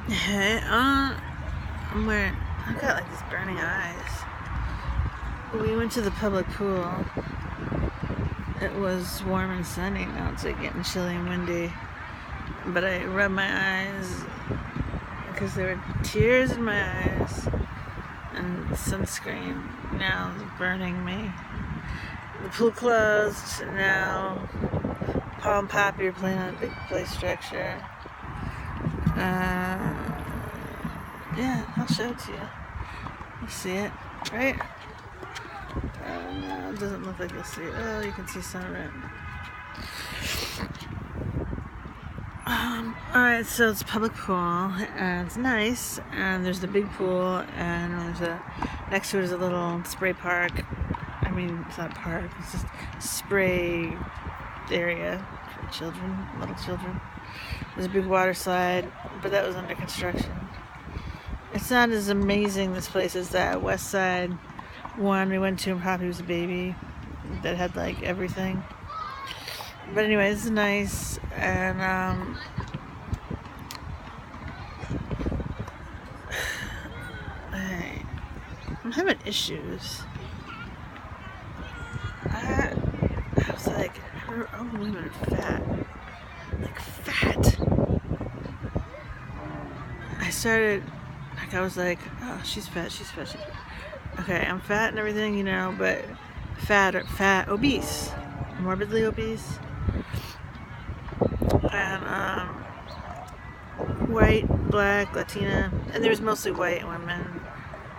Hey, I've got like these burning eyes. We went to the public pool. It was warm and sunny. Now it's like getting chilly and windy. But I rubbed my eyes because there were tears in my eyes and sunscreen now is burning me. The pool closed. Now Paul and Poppy are playing on a big play structure. Yeah, I'll show it to you. You see it, right? No, it doesn't look like you'll see it. Oh, you can see some of it. Alright, so it's a public pool, and it's nice, and there's the big pool, and next to it is a little spray park. I mean, it's not a park, it's just a spray area for children, little children. There's a big water slide, but that was under construction. It's not as amazing, this place, as that West Side one we went to when Poppy was a baby that had like everything. But anyway, this is nice, and I'm having issues. I was like, oh, women are fat. Like, fat. I was like, oh, she's fat. Okay, I'm fat and everything, but fat, obese, morbidly obese, and white, black, Latina, and there was mostly white women.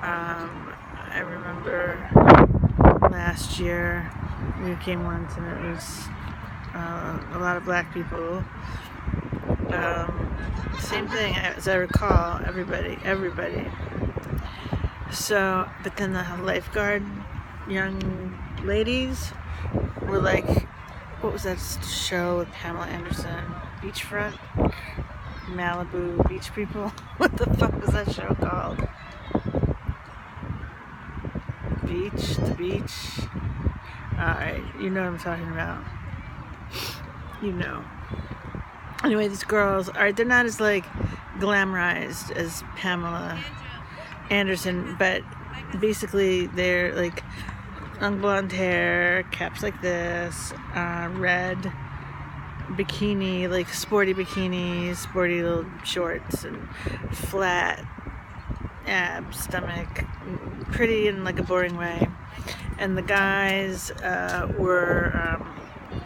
I remember last year we came once and it was a lot of black people. Same thing, as I recall, everybody. So, but then the lifeguard young ladies were like, what was that show with Pamela Anderson? Beachfront? Malibu Beach People? What the fuck was that show called? The Beach? Alright, you know what I'm talking about. You know. Anyway, these girls, alright, they're not as like glamorized as Pamela Anderson, but basically they're like long blonde hair, caps like this, red bikini, like sporty bikinis, sporty little shorts, and flat abs, stomach, pretty in like a boring way. And the guys were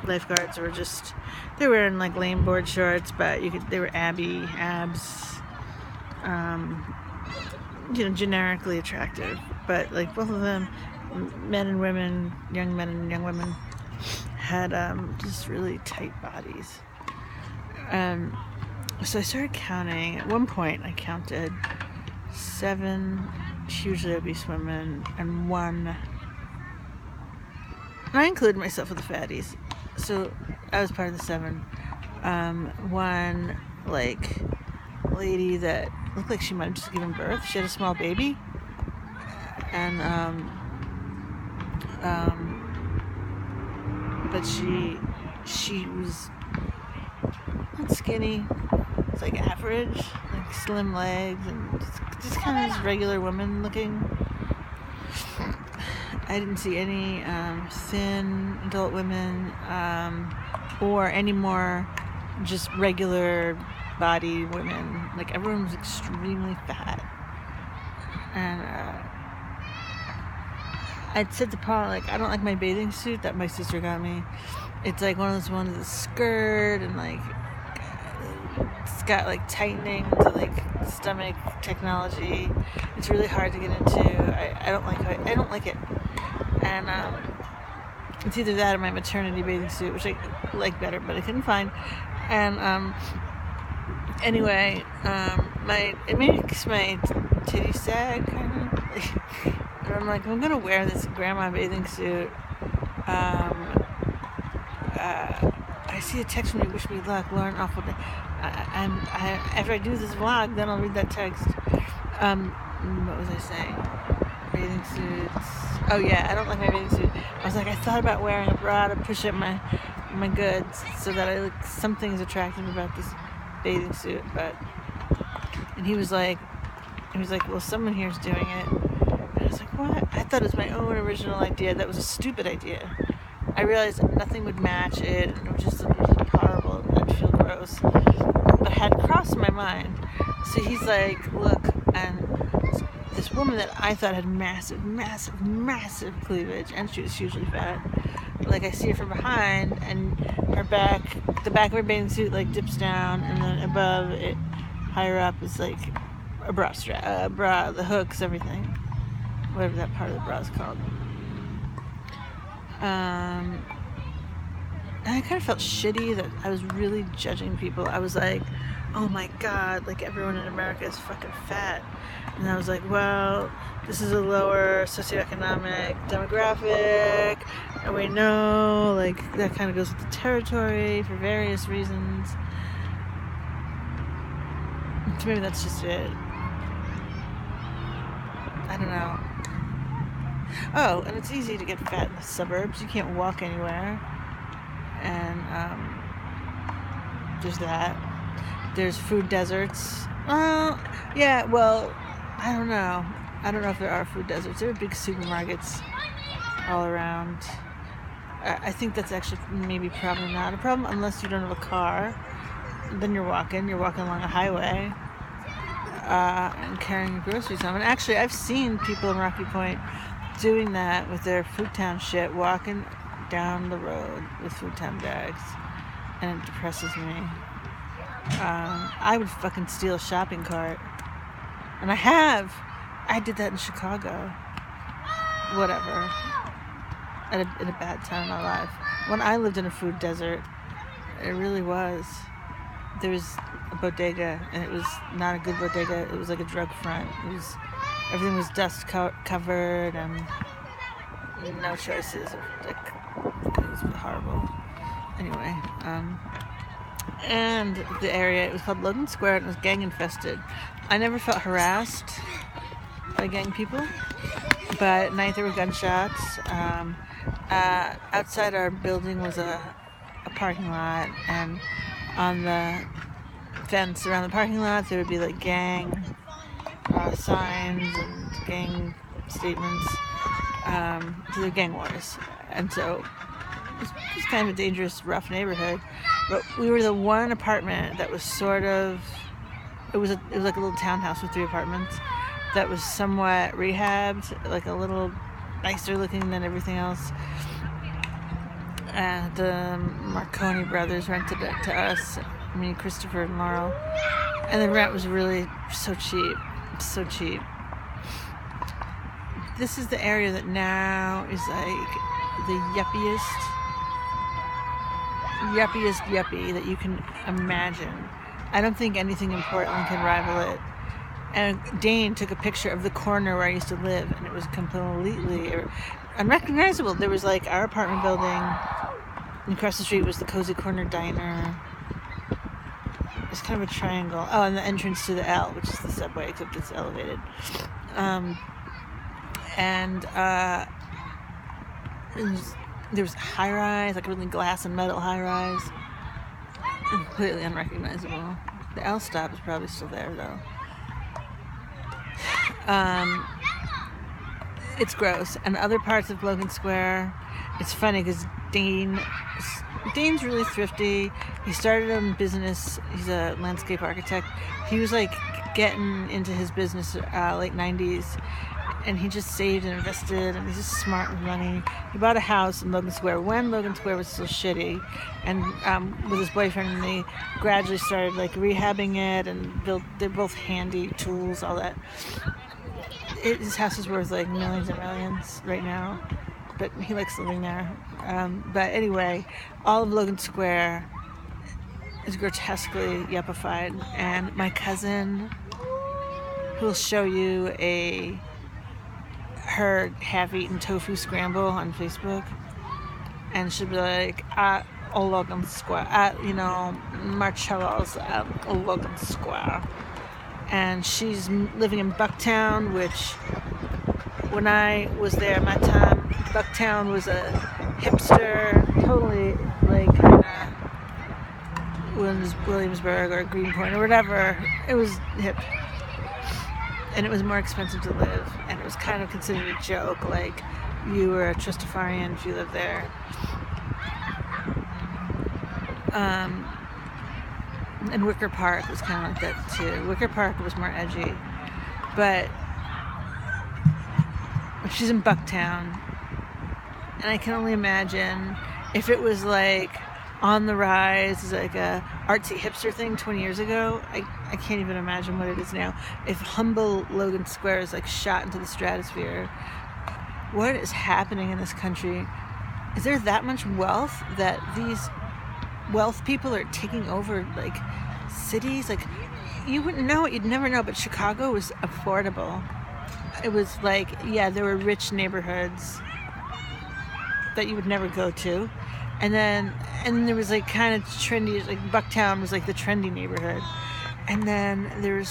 lifeguards were just, they were in like lame board shorts, but they were abs, generically attractive, but like both of them, men and women, young men and young women, had just really tight bodies. So I started counting. At one point I counted 7 hugely obese women and 1, I included myself with the fatties, so I was part of the 7. 1 like lady that looked like she might have just given birth. She had a small baby, and but she was not skinny. It's like average, like slim legs, and just kind of regular woman looking. I didn't see any thin adult women or any more just regular body women. Like, everyone was extremely fat. And I said to Paul, like, I don't like my bathing suit that my sister got me. It's like one of those ones with a skirt and like it's got like tightening to like stomach technology. It's really hard to get into. I don't like it. And it's either that or my maternity bathing suit, which I like better, but I couldn't find. And anyway, it makes my titty sag kind of. And I'm like, I'm gonna wear this grandma bathing suit. I see a text from you, wish me luck, Lauren, awful day. After I do this vlog, then I'll read that text. What was I saying? Bathing suits. Oh yeah, I don't like my bathing suit. I was like, I thought about wearing a bra to push up my goods so that I look, some things attractive about this bathing suit, but And he was like, well, someone here's doing it. And I was like, what? I thought it was my own original idea. That was a stupid idea. I realized that nothing would match it, and it was horrible. I'd feel gross. But it had crossed my mind. So he's like, look, and this woman that I thought had massive cleavage, and she was hugely fat. Like, I see her from behind, and her back, the back of her bathing suit, like, dips down, and then above it, higher up, is like a bra strap, the hooks, everything, whatever that part of the bra is called. And I kind of felt shitty that I was really judging people. I was like, oh my god, like, everyone in America is fucking fat. And I was like, well, this is a lower socioeconomic demographic, and we know, like, that kind of goes with the territory for various reasons. So maybe that's just it. I don't know. Oh, and it's easy to get fat in the suburbs. You can't walk anywhere. And there's that. There's food deserts. Yeah, well, I don't know. I don't know if there are food deserts. There are big supermarkets all around. I think that's actually maybe probably not a problem unless you don't have a car. Then you're walking along a highway and carrying your groceries home. And actually, I've seen people in Rocky Point doing that with their Food Town shit, walking down the road with Food Town bags, and it depresses me. I would fucking steal a shopping cart, and I did that in Chicago. Whatever. In a bad time in my life. When I lived in a food desert, it really was. There was a bodega, and it was not a good bodega. It was like a drug front. Everything was dust covered, and no choices. Like, it was horrible. Anyway, and the area, it was called Logan Square, and it was gang infested. I never felt harassed by gang people, but at night there were gunshots. Outside our building was a parking lot, and on the fence around the parking lot there would be like gang signs and gang statements. So they're gang wars, and so it was kind of a dangerous, rough neighborhood. But we were the one apartment that was sort of, it was like a little townhouse with 3 apartments that was somewhat rehabbed, like a little nicer looking than everything else. And the Marconi brothers rented it to us, me, Christopher, and Laurel. And the rent was really so cheap. This is the area that now is like the yuppie that you can imagine. I don't think anything in Portland can rival it. And Dane took a picture of the corner where I used to live, and it was completely unrecognizable. There was like our apartment building, and across the street was the Cozy Corner Diner. It's kind of a triangle. Oh, and the entrance to the L, which is the subway, except it's elevated. There was high rise, like really glass and metal high rise. Completely unrecognizable. The L stop is probably still there though. It's gross. And other parts of Logan Square, it's funny because Dane's really thrifty. He started a business. He's a landscape architect. He was like getting into his business late 90s, and he just saved and invested, and he's just smart with money. He bought a house in Logan Square when Logan Square was still shitty, and with his boyfriend, and they gradually started like rehabbing it and built. They're both handy tools, all that. His house is worth like millions and millions right now, but he likes living there. But anyway, all of Logan Square is grotesquely yuppified, and my cousin, who will show you her half-eaten tofu scramble on Facebook, and she'll be like, at Logan Square, at, Marcello's at Logan Square. And she's living in Bucktown, which, when I was there my time, Bucktown was a hipster, totally like Williamsburg or Greenpoint or whatever. It was hip. and it was more expensive to live, and it was kind of considered a joke, like you were a Trustafarian if you lived there. And Wicker Park was kind of like that too. Wicker Park was more edgy, but she's in Bucktown, and I can only imagine if it was like on the rise, like a artsy hipster thing 20 years ago. I can't even imagine what it is now. If humble Logan Square is like shot into the stratosphere, what is happening in this country? Is there that much wealth that these wealth people are taking over like cities? Like, you wouldn't know it, you'd never know, but Chicago was affordable. It was like, yeah, there were rich neighborhoods that you would never go to, and then there was like kind of trendy, like Bucktown was like the trendy neighborhood, and then there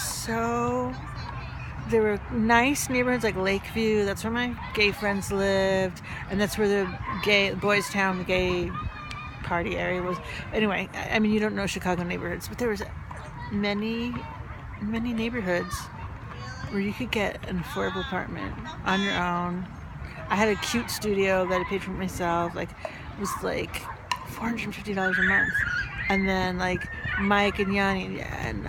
were nice neighborhoods like Lakeview. That's where my gay friends lived, and that's where the Boys Town, the gay party area was. Anyway, I mean, you don't know Chicago neighborhoods, but there was many neighborhoods where you could get an affordable apartment on your own. I had a cute studio that I paid for myself. Like, it was like $450 a month. And then like Mike and Yanni and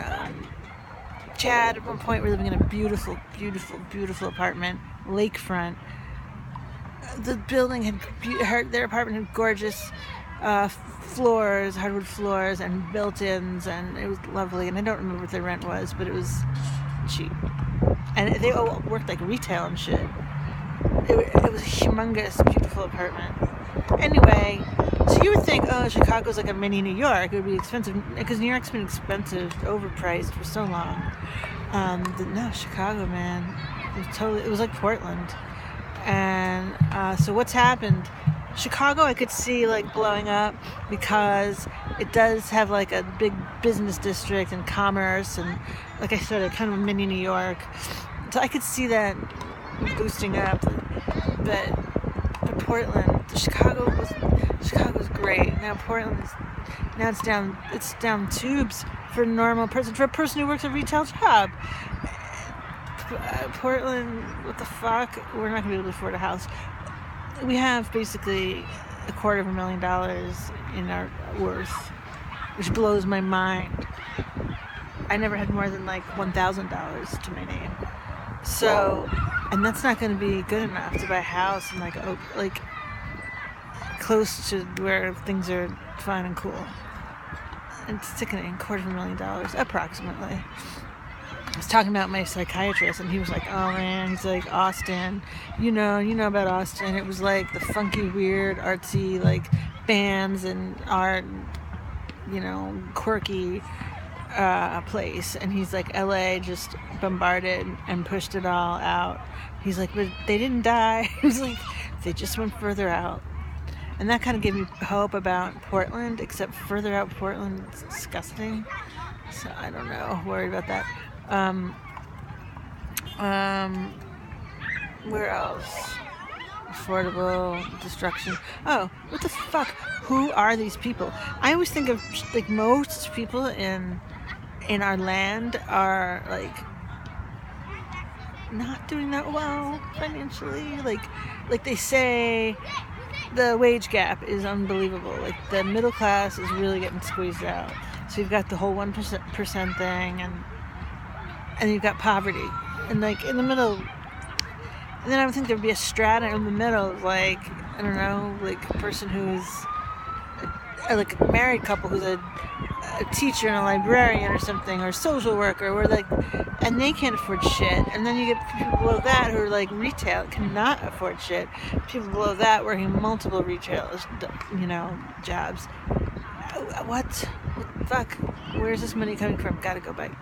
Chad at one point were living in a beautiful apartment, lakefront. The building their apartment had gorgeous floors, hardwood floors, and built-ins, and it was lovely. And I don't remember what their rent was, but it was cheap. And they all worked like retail and shit. It was a humongous, beautiful apartment. Anyway, so you would think, oh, Chicago's like a mini New York. It would be expensive, because New York's been expensive, overpriced for so long. No, Chicago, man, it was like Portland. And so what's happened? Chicago, I could see like blowing up because it does have like a big business district and commerce, and like I said, a kind of a mini New York. So I could see that boosting up. But Portland, Chicago's great. Now Portland, it's down tubes for a normal person, for a person who works a retail job. Portland, what the fuck? We're not gonna be able to afford a house. We have basically $250,000 in our worth, which blows my mind. I never had more than like $1,000 to my name. So, and that's not going to be good enough to buy a house and like close to where things are fun and cool. And it's sickening, $250,000 approximately. I was talking about my psychiatrist, and he was like, oh man, he's like, Austin, you know about Austin. It was like the funky, weird, artsy, like bands and art, quirky place. And he's like, LA just bombarded and pushed it all out. He's like, but they didn't die. He was like, they just went further out. And that kind of gave me hope about Portland, except further out Portland, it's disgusting. So I don't know, worried about that. Where else? Affordable destruction. Oh, what the fuck? Who are these people? I always think of like most people in our land are like not doing that well financially. Like they say, the wage gap is unbelievable. Like the middle class is really getting squeezed out. So you've got the whole 1% thing, and you've got poverty, and like in the middle. And then I would think there'd be a strata in the middle, like, I don't know, like a person who's like a married couple who's a teacher and a librarian or something, or a social worker, or like, and they can't afford shit. And then you get people below that who are like retail, cannot afford shit. People below that working multiple retail, jobs. What the fuck? Where's this money coming from? Gotta go back.